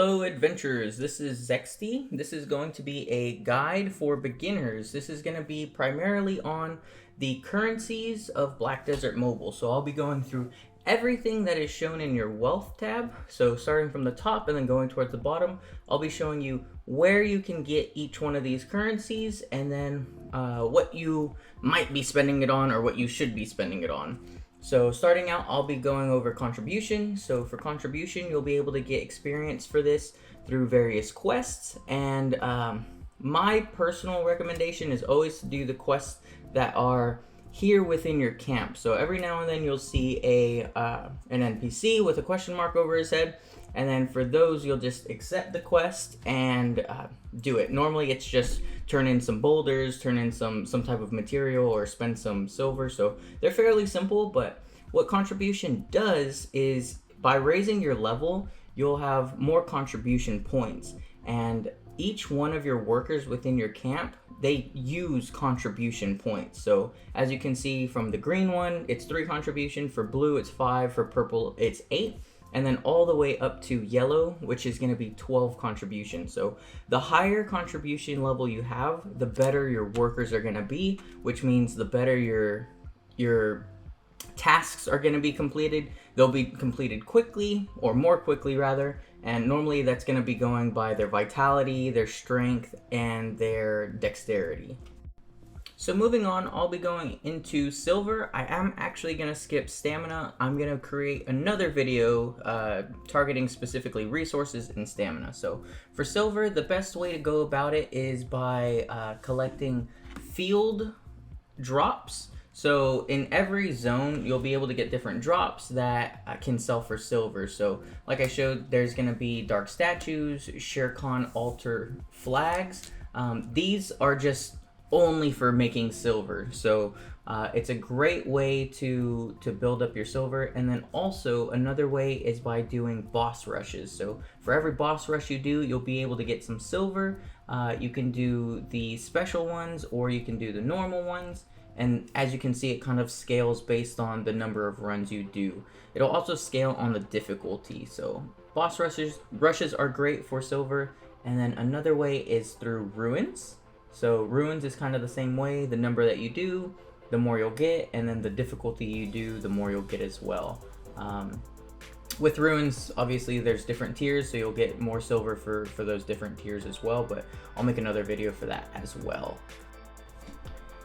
Hello adventurers, this is Zexty. This is going to be a guide for beginners. This is going to be primarily on the currencies of Black Desert Mobile. So I'll be going through everything that is shown in your wealth tab. So starting from the top and then going towards the bottom, I'll be showing you where you can get each one of these currencies and then what you might be spending it on or what you should be spending it on. So starting out, I'll be going over contribution. So for contribution, you'll be able to get experience for this through various quests. And my personal recommendation is always to do the quests that are here within your camp. So every now and then you'll see an NPC with a question mark over his head. And then for those, you'll just accept the quest and do it. Normally it's just turn in some boulders, turn in some type of material, or spend some silver. So they're fairly simple, but what contribution does is by raising your level, you'll have more contribution points. And each one of your workers within your camp, they use contribution points. So as you can see from the green one, it's 3 contribution. For blue, it's 5. For purple, it's 8. And then all the way up to yellow, which is going to be 12 contribution. So the higher contribution level you have, the better your workers are going to be, which means the better your tasks are going to be completed. They'll be completed quickly, or more quickly rather, and normally that's going to be going by their vitality, their strength, and their dexterity. So moving on, I'll be going into silver. I am actually going to skip stamina. I'm going to create another video targeting specifically resources and stamina. So for silver, the best way to go about it is by collecting field drops. So in every zone, you'll be able to get different drops that can sell for silver. So like I showed, there's going to be dark statues, Shere Khan altar flags. These are just only for making silver, so it's a great way to build up your silver. And then also another way is by doing boss rushes. So for every boss rush you do, you'll be able to get some silver. You can do the special ones or you can do the normal ones, and as you can see, it kind of scales based on the number of runs you do. It'll also scale on the difficulty. So boss rushes are great for silver. And then another way is through ruins. So ruins is kind of the same way. The number that you do, the more you'll get, and then the difficulty you do, the more you'll get as well. With ruins, obviously there's different tiers, so you'll get more silver for those different tiers as well, but I'll make another video for that as well.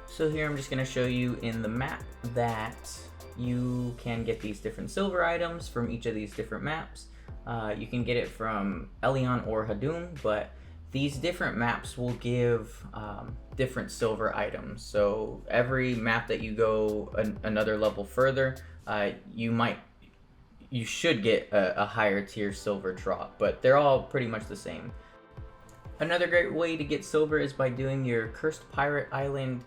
So here I'm just going to show you in the map that you can get these different silver items from each of these different maps. You can get it from Elion or Hadum, but these different maps will give different silver items. So every map that you go another level further, you should get a higher tier silver drop, but they're all pretty much the same. Another great way to get silver is by doing your Cursed Pirate Island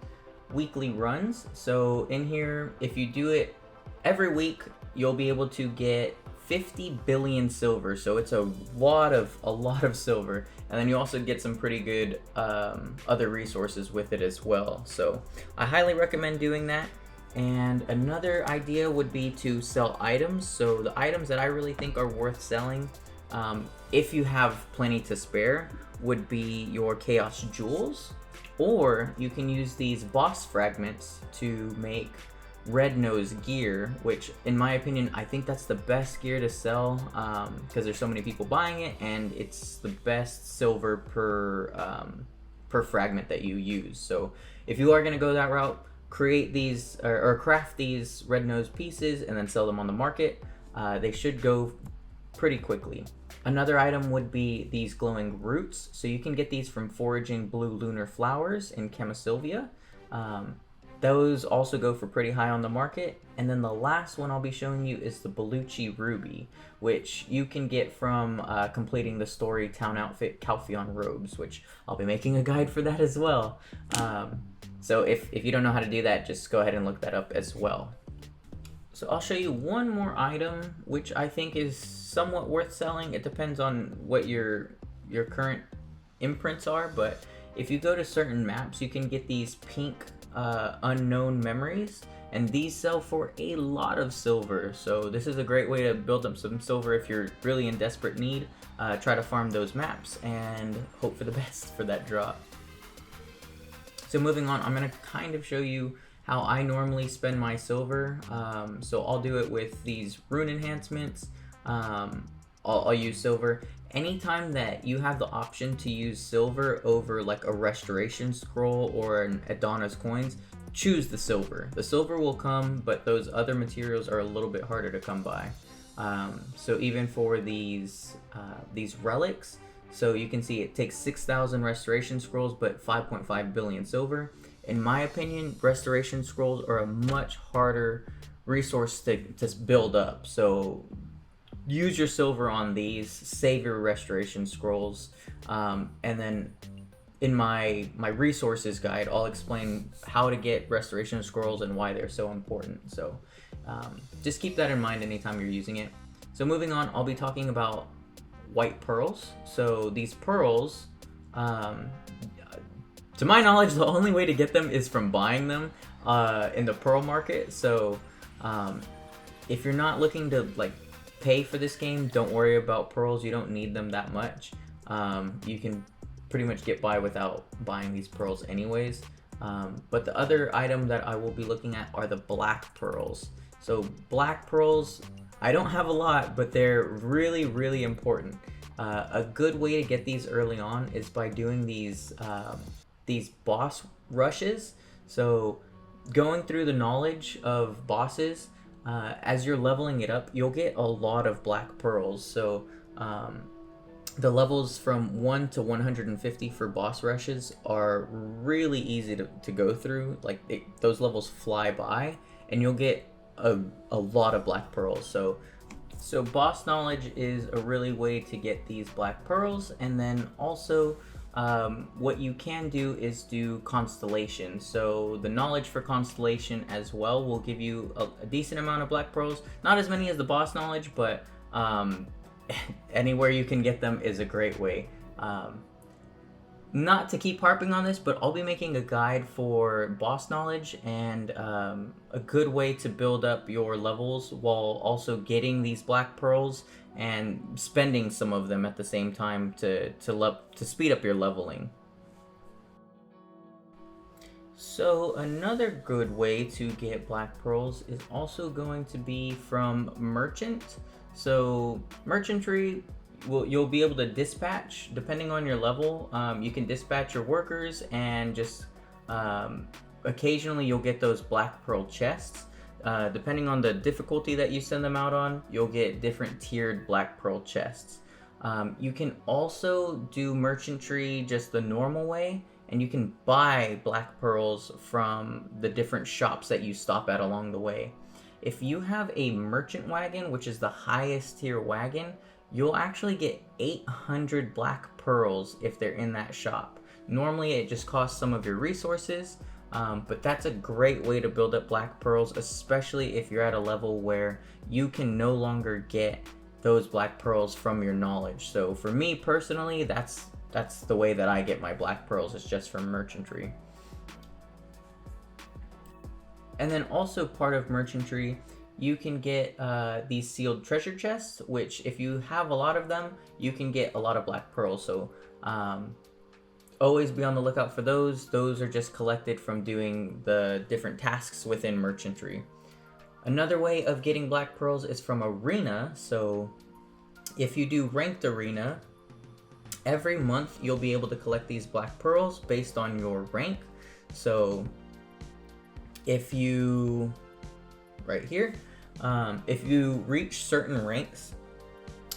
weekly runs. So in here, if you do it every week, you'll be able to get 50 billion silver, so it's a lot of silver, and then you also get some pretty good other resources with it as well. So I highly recommend doing that. And another idea would be to sell items. So the items that I really think are worth selling, if you have plenty to spare, would be your Chaos Jewels, or you can use these boss fragments to make Red Nose gear, which in my opinion, I think that's the best gear to sell because there's so many people buying it, and it's the best silver per fragment that you use. So if you are going to go that route, create these or craft these Red Nose pieces and then sell them on the market. They should go pretty quickly. Another item would be these glowing roots. So you can get these from foraging blue lunar flowers in Chemisylvia. Those also go for pretty high on the market. And then the last one I'll be showing you is the Belucci Ruby, which you can get from completing the story town outfit Calpheon Robes, which I'll be making a guide for that as well. So if you don't know how to do that, just go ahead and look that up as well. So I'll show you one more item, which I think is somewhat worth selling. It depends on what your current imprints are, but if you go to certain maps, you can get these pink unknown memories, and these sell for a lot of silver. So this is a great way to build up some silver if you're really in desperate need. Try to farm those maps and hope for the best for that drop. So moving on, I'm going to kind of show you how I normally spend my silver. So I'll do it with these rune enhancements. I'll use silver. Anytime that you have the option to use silver over like a restoration scroll or an Edana's coins, choose the silver. The silver will come, but those other materials are a little bit harder to come by. So even for these relics, so you can see it takes 6,000 restoration scrolls, but 5.5 billion silver. In my opinion, restoration scrolls are a much harder resource to build up. So use your silver on these, save your restoration scrolls, and then in my resources guide, I'll explain how to get restoration scrolls and why they're so important. So just keep that in mind anytime you're using it. So moving on, I'll be talking about white pearls. So these pearls, to my knowledge, the only way to get them is from buying them in the pearl market. So if you're not looking to like pay for this game, don't worry about pearls. You don't need them that much. You can pretty much get by without buying these pearls anyways. But the other item that I will be looking at are the black pearls. So black pearls, I don't have a lot, but they're really, really important. A good way to get these early on is by doing these boss rushes. So going through the knowledge of bosses, as you're leveling it up, you'll get a lot of black pearls. So the levels from 1 to 150 for boss rushes are really easy to go through. Like those levels fly by, and you'll get a lot of black pearls. So boss knowledge is a really way to get these black pearls. And then also what you can do is do constellation. So the knowledge for constellation as well will give you a decent amount of black pearls. Not as many as the boss knowledge, but anywhere you can get them is a great way. Not to keep harping on this, but I'll be making a guide for boss knowledge and a good way to build up your levels while also getting these black pearls and spending some of them at the same time to speed up your leveling. So another good way to get black pearls is also going to be from merchant. So merchantry, you'll be able to dispatch depending on your level. You can dispatch your workers, and just occasionally you'll get those black pearl chests. Depending on the difficulty that you send them out on, you'll get different tiered black pearl chests. You can also do merchantry just the normal way, and you can buy black pearls from the different shops that you stop at along the way. If you have a merchant wagon, which is the highest tier wagon, you'll actually get 800 black pearls if they're in that shop. Normally it just costs some of your resources, but that's a great way to build up black pearls, especially if you're at a level where you can no longer get those black pearls from your knowledge. So for me personally, that's the way that I get my black pearls, is just from merchantry. And then also part of merchantry, you can get these sealed treasure chests, which if you have a lot of them, you can get a lot of black pearls. So always be on the lookout for those. Those are just collected from doing the different tasks within merchantry. Another way of getting black pearls is from arena. So if you do ranked arena, every month you'll be able to collect these black pearls based on your rank. So if you, right here, if you reach certain ranks,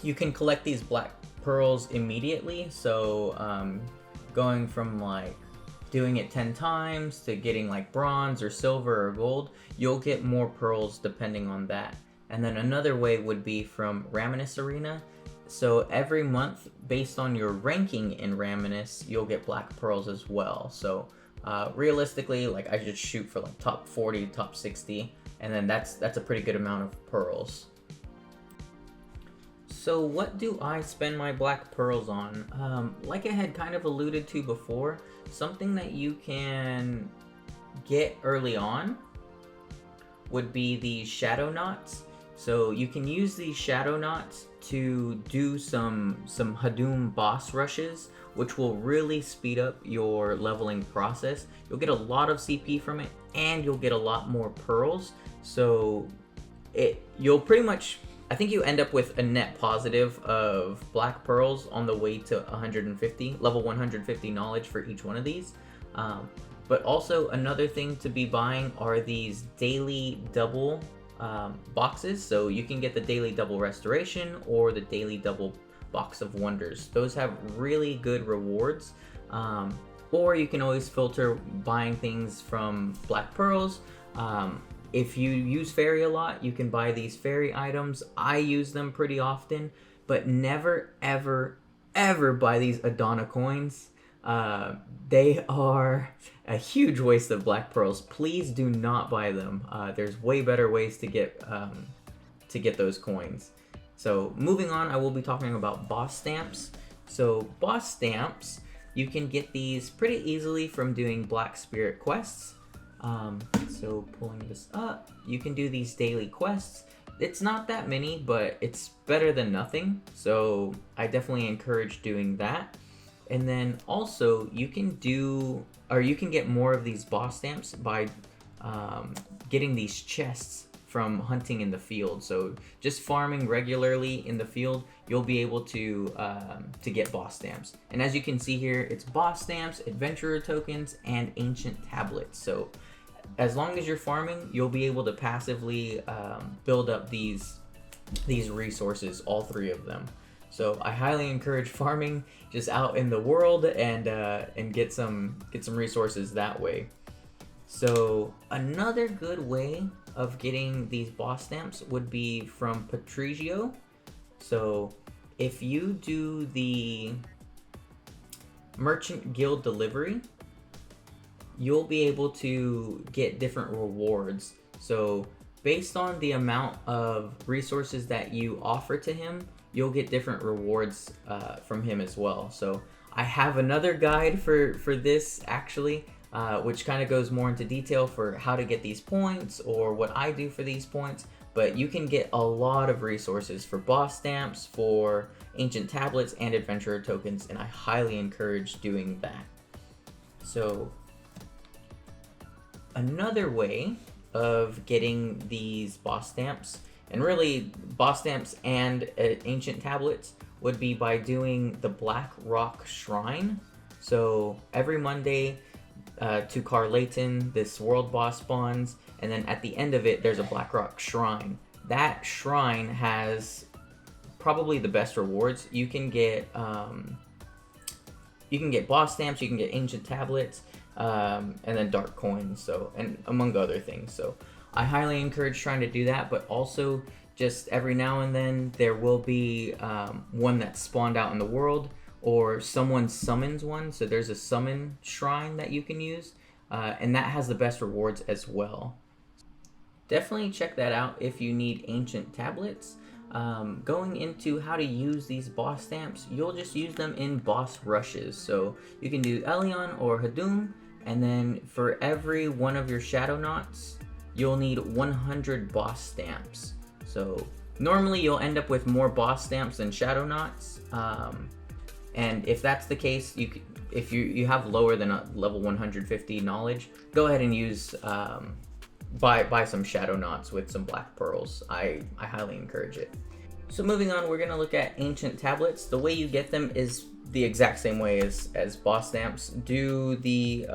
you can collect these black pearls immediately. So going from like doing it 10 times to getting like bronze or silver or gold, you'll get more pearls depending on that. And then another way would be from Raminus Arena. So every month, based on your ranking in Raminus, you'll get black pearls as well. So realistically, like I just shoot for like top 40, top 60, and then that's a pretty good amount of pearls. So what do I spend my black pearls on? Like I had kind of alluded to before, something that you can get early on would be the Shadow Knots. So you can use these Shadow Knots to do some Hadum boss rushes, which will really speed up your leveling process. You'll get a lot of CP from it, and you'll get a lot more pearls. So you'll pretty much, I think you end up with a net positive of black pearls on the way to 150, level 150 knowledge for each one of these. But also another thing to be buying are these daily double boxes. So you can get the daily double restoration or the daily double box of wonders. Those have really good rewards. Or you can always filter buying things from black pearls. If you use fairy a lot, you can buy these fairy items. I use them pretty often, but never, ever, ever buy these Edana coins. They are a huge waste of black pearls. Please do not buy them. There's way better ways to get those coins. So moving on, I will be talking about boss stamps. So boss stamps, you can get these pretty easily from doing black spirit quests. So pulling this up, you can do these daily quests. It's not that many, but it's better than nothing. So I definitely encourage doing that. And then also you can get more of these boss stamps by getting these chests from hunting in the field. So just farming regularly in the field, you'll be able to get boss stamps. And as you can see here, it's boss stamps, adventurer tokens, and ancient tablets. So as long as you're farming, you'll be able to passively build up these resources, all three of them. So I highly encourage farming just out in the world and get some resources that way. So another good way of getting these boss stamps would be from Patrigio. So if you do the Merchant Guild delivery, you'll be able to get different rewards. So based on the amount of resources that you offer to him, you'll get different rewards from him as well. So I have another guide for this actually, which kind of goes more into detail for how to get these points or what I do for these points. But you can get a lot of resources for boss stamps, for ancient tablets, and adventurer tokens, and I highly encourage doing that. So another way of getting these boss stamps, and really boss stamps and ancient tablets, would be by doing the Black Rock Shrine. So every Monday to Carlayton, this world boss spawns, and then at the end of it, there's a Black Rock Shrine. That shrine has probably the best rewards. You can get boss stamps, you can get ancient tablets, and then dark coins, so, and among other things. So I highly encourage trying to do that, but also just every now and then there will be one that's spawned out in the world, or someone summons one. So there's a summon shrine that you can use, and that has the best rewards as well. Definitely check that out if you need ancient tablets. Going into how to use these boss stamps, you'll just use them in boss rushes. So you can do Elion or Hadum, and then for every one of your Shadow Knots, you'll need 100 boss stamps. So normally you'll end up with more boss stamps than Shadow Knots, and if that's the case, if you have lower than a level 150 knowledge, go ahead and use buy some Shadow Knots with some black pearls. I highly encourage it. So moving on, we're gonna look at ancient tablets. The way you get them is the exact same way as boss stamps. Do the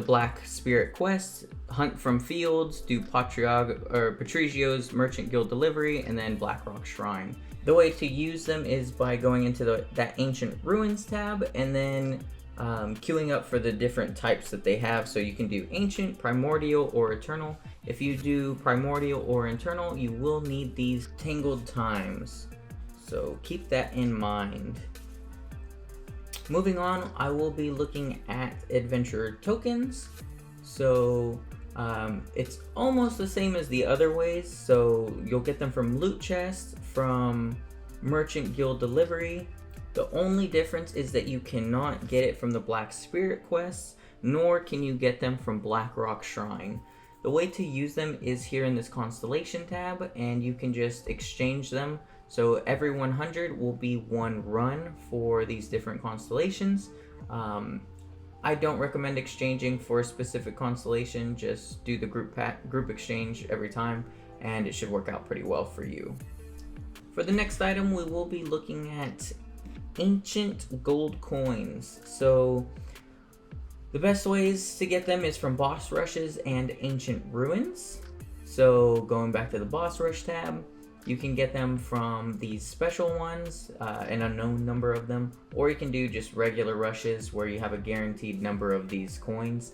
Black Spirit quest, hunt from fields, do Patrigio's Merchant Guild delivery, and then Black Rock Shrine. The way to use them is by going into that Ancient Ruins tab and then queuing up for the different types that they have. So you can do Ancient, Primordial, or Eternal. If you do Primordial or Eternal, you will need these Tangled Times. So keep that in mind. Moving on, I will be looking at adventurer tokens. So it's almost the same as the other ways. So you'll get them from loot chests, from Merchant Guild delivery. The only difference is that you cannot get it from the Black Spirit quests, nor can you get them from Black Rock Shrine. The way to use them is here in this constellation tab, and you can just exchange them. So every 100 will be one run for these different constellations. I don't recommend exchanging for a specific constellation. Just do the group exchange every time, and it should work out pretty well for you. For the next item, we will be looking at ancient gold coins. So the best ways to get them is from boss rushes and ancient ruins. So going back to the boss rush tab, you can get them from these special ones, an unknown number of them, or you can do just regular rushes where you have a guaranteed number of these coins.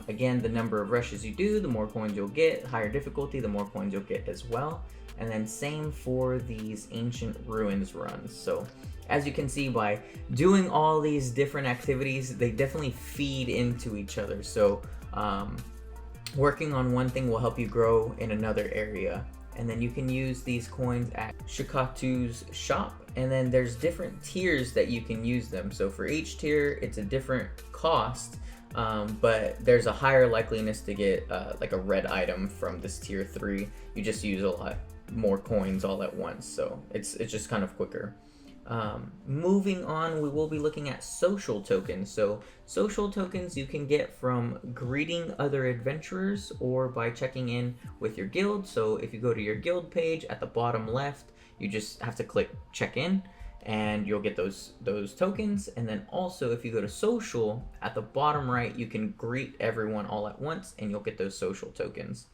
Again, the number of rushes you do, the more coins you'll get. Higher difficulty, the more coins you'll get as well. And then same for these ancient ruins runs. So as you can see, by doing all these different activities, they definitely feed into each other. So working on one thing will help you grow in another area. And then you can use these coins at Shikatu's shop, and then there's different tiers that you can use them. So for each tier, it's a different cost, but there's a higher likeliness to get like a red item from this tier 3. You just use a lot more coins all at once, so it's just kind of quicker. Moving on, we will be looking at social tokens. So social tokens you can get from greeting other adventurers or by checking in with your guild. So if you go to your guild page at the bottom left, you just have to click check in and you'll get those tokens. And then also if you go to social at the bottom right, you can greet everyone all at once and you'll get those social tokens.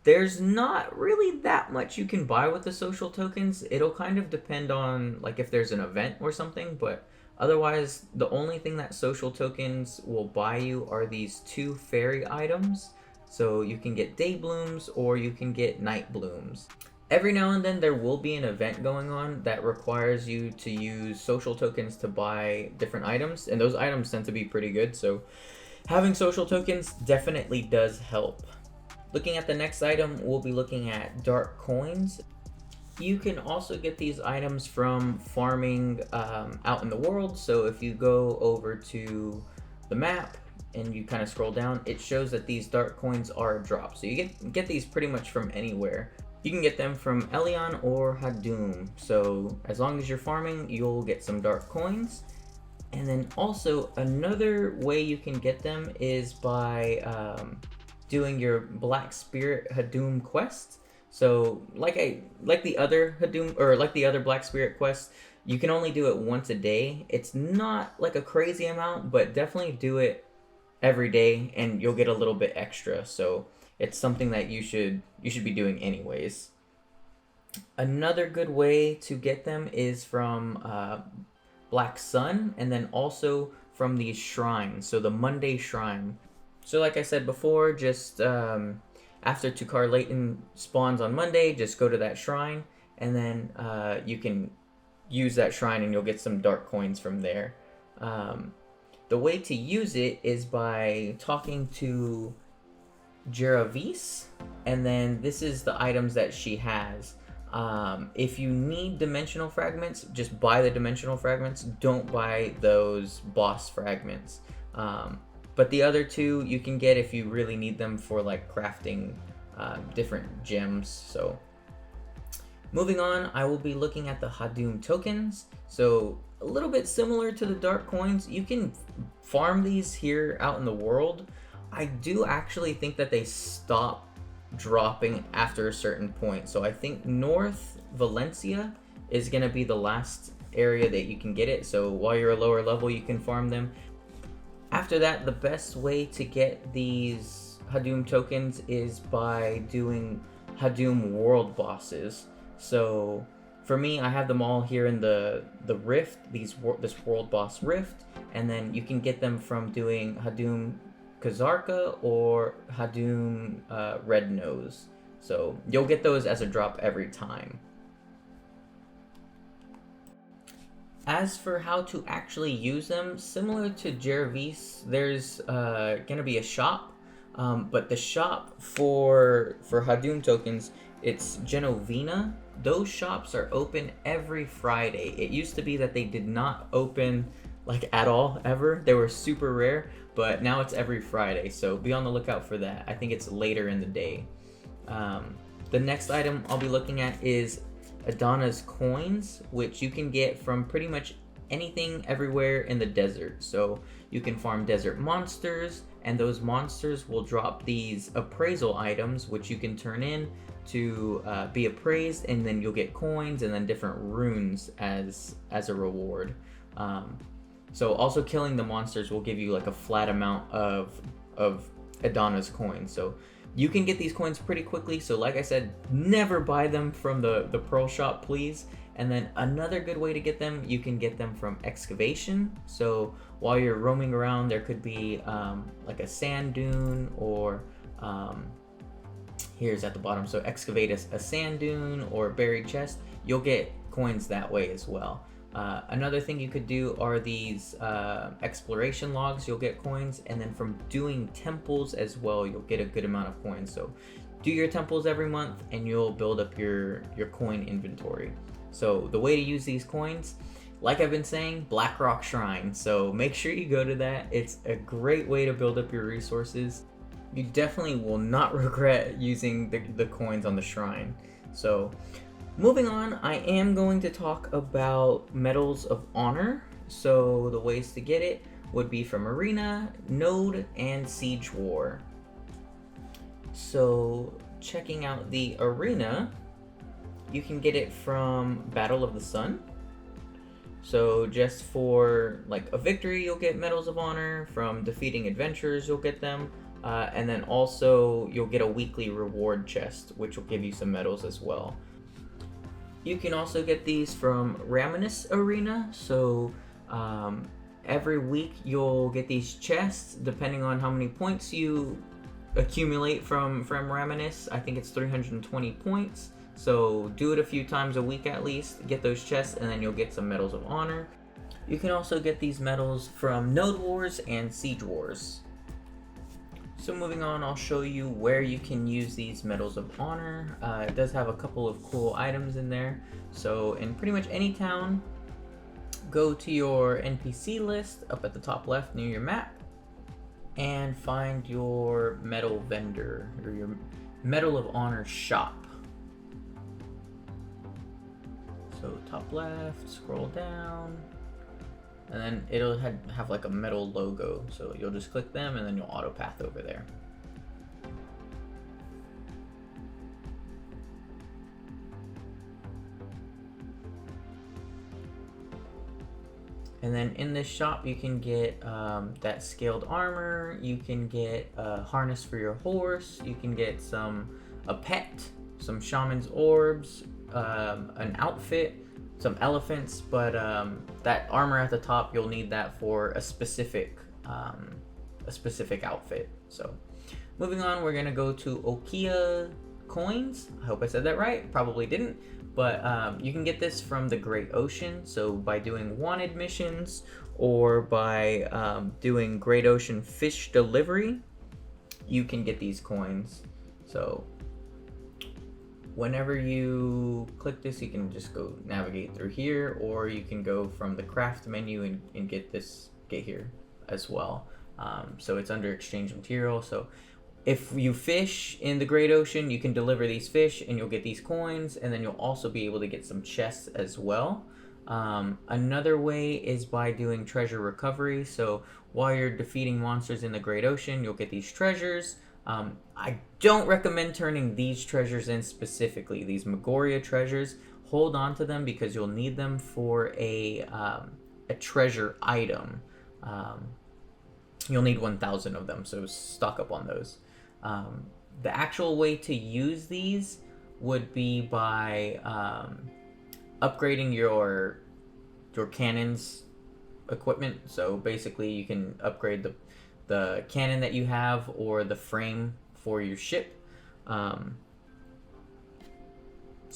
There's not really that much you can buy with the social tokens. It'll kind of depend on like if there's an event or something, but otherwise the only thing that social tokens will buy you are these 2 fairy items. So you can get day blooms or you can get night blooms. Every now and then there will be an event going on that requires you to use social tokens to buy different items, and those items tend to be pretty good, so having social tokens definitely does help. Looking at the next item, we'll be looking at dark coins. You can also get these items from farming out in the world. So if you go over to the map and you kind of scroll down, it shows that these dark coins are a drop. So you get these pretty much from anywhere. You can get them from Elion or Hadum. So as long as you're farming, you'll get some dark coins. And then also another way you can get them is by doing your Black Spirit Hadum quest. So like the other Hadum, or like the other Black Spirit quest, you can only do it once a day. It's not like a crazy amount, but definitely do it every day and you'll get a little bit extra. So it's something that you should be doing anyways. Another good way to get them is from Black Sun, and then also from these shrines. So the Monday Shrine. So like I said before, just after Tukar Layton spawns on Monday, just go to that shrine, and then you can use that shrine and you'll get some dark coins from there. The way to use it is by talking to Jeravis, and then this is the items that she has. If you need dimensional fragments, just buy the dimensional fragments. Don't buy those boss fragments. But the other 2 you can get if you really need them for like crafting different gems. So moving on, I will be looking at the Hadum tokens. So a little bit similar to the dark coins. You can farm these here out in the world. I do actually think that they stop dropping after a certain point. So I think North Valencia is going to be the last area that you can get it. So while you're a lower level, you can farm them. After that, the best way to get these Hadum tokens is by doing Hadum world bosses. So for me, I have them all here in the rift, this world boss rift, and then you can get them from doing Hadum Kazarka or Hadum Red Nose. So you'll get those as a drop every time. As for how to actually use them, similar to Jeravis, there's gonna be a shop, but the shop for Hadum tokens, it's Genovina. Those shops are open every Friday. It used to be that they did not open like at all ever. They were super rare, but now it's every Friday, so be on the lookout for that. I think it's later in the day. The next item I'll be looking at is Edana's coins, which you can get from pretty much anything everywhere in the desert. So you can farm desert monsters, and those monsters will drop these appraisal items, which you can turn in to be appraised, and then you'll get coins and then different runes as a reward. So also killing the monsters will give you like a flat amount of Edana's coins. So you can get these coins pretty quickly. So like I said, never buy them from the pearl shop, please. And then another good way to get them, you can get them from excavation. So while you're roaming around, there could be like a sand dune, or here's at the bottom. So excavate a sand dune or a buried chest. You'll get coins that way as well. Another thing you could do are these exploration logs. You'll get coins, and then from doing temples as well, you'll get a good amount of coins. So do your temples every month and you'll build up your coin inventory. So the way to use these coins, like I've been saying, Blackrock Shrine. So make sure you go to that. It's a great way to build up your resources. You definitely will not regret using the coins on the shrine. So moving on, I am going to talk about Medals of Honor. So the ways to get it would be from Arena, Node, and Siege War. So checking out the Arena, you can get it from Battle of the Sun. So just for like a victory, you'll get Medals of Honor. From defeating adventurers, you'll get them. And then also you'll get a weekly reward chest, which will give you some medals as well. You can also get these from Raminus Arena. So every week you'll get these chests depending on how many points you accumulate from Raminus. I think it's 320 points. So do it a few times a week at least, get those chests, and then you'll get some Medals of Honor. You can also get these medals from Node Wars and Siege Wars. So moving on, I'll show you where you can use these Medals of Honor. It does have a couple of cool items in there. So in pretty much any town, go to your NPC list up at the top left near your map and find your medal vendor or your Medal of Honor shop. So top left, scroll down, and then it'll have like a metal logo. So you'll just click them and then you'll auto path over there. And then in this shop, you can get that scaled armor. You can get a harness for your horse. You can get a pet, some shaman's orbs, an outfit, some elephants. But that armor at the top, you'll need that for a specific outfit. So moving on, we're gonna go to Oquilla Coins. I hope I said that right. Probably didn't. But you can get this from the Great Ocean, so by doing wanted missions or by doing Great Ocean fish delivery, you can get these coins. So whenever you click this, you can just go navigate through here, or you can go from the craft menu and get here as well. So it's under exchange material. So if you fish in the Great Ocean, you can deliver these fish and you'll get these coins, and then you'll also be able to get some chests as well. Another way is by doing treasure recovery. So while you're defeating monsters in the Great Ocean, you'll get these treasures. I don't recommend turning these treasures in specifically. These Magoria treasures, hold on to them because you'll need them for a treasure item. You'll need 1,000 of them, so stock up on those. The actual way to use these would be by upgrading your cannon's equipment. So basically you can upgrade the cannon that you have or the frame for your ship. So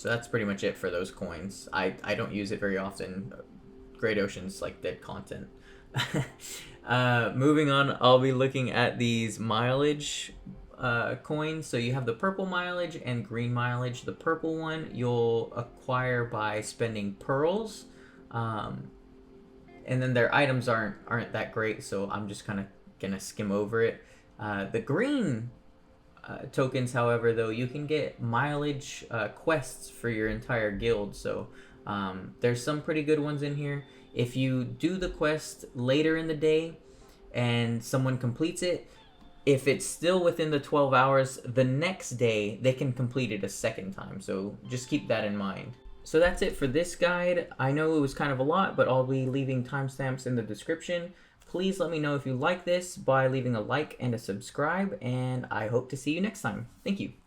that's pretty much it for those coins. I don't use it very often. Great Ocean's like dead content. Moving on, I'll be looking at these mileage coins. So you have the purple mileage and green mileage. The purple one you'll acquire by spending pearls, and then their items aren't that great, so I'm just kind of gonna skim over it. The green tokens, however, though, you can get mileage quests for your entire guild, so there's some pretty good ones in here. If you do the quest later in the day and someone completes it, if it's still within the 12 hours, the next day they can complete it a second time, so just keep that in mind. So that's it for this guide. I know it was kind of a lot, but I'll be leaving timestamps in the description. Please let me know if you like this by leaving a like and a subscribe, and I hope to see you next time. Thank you.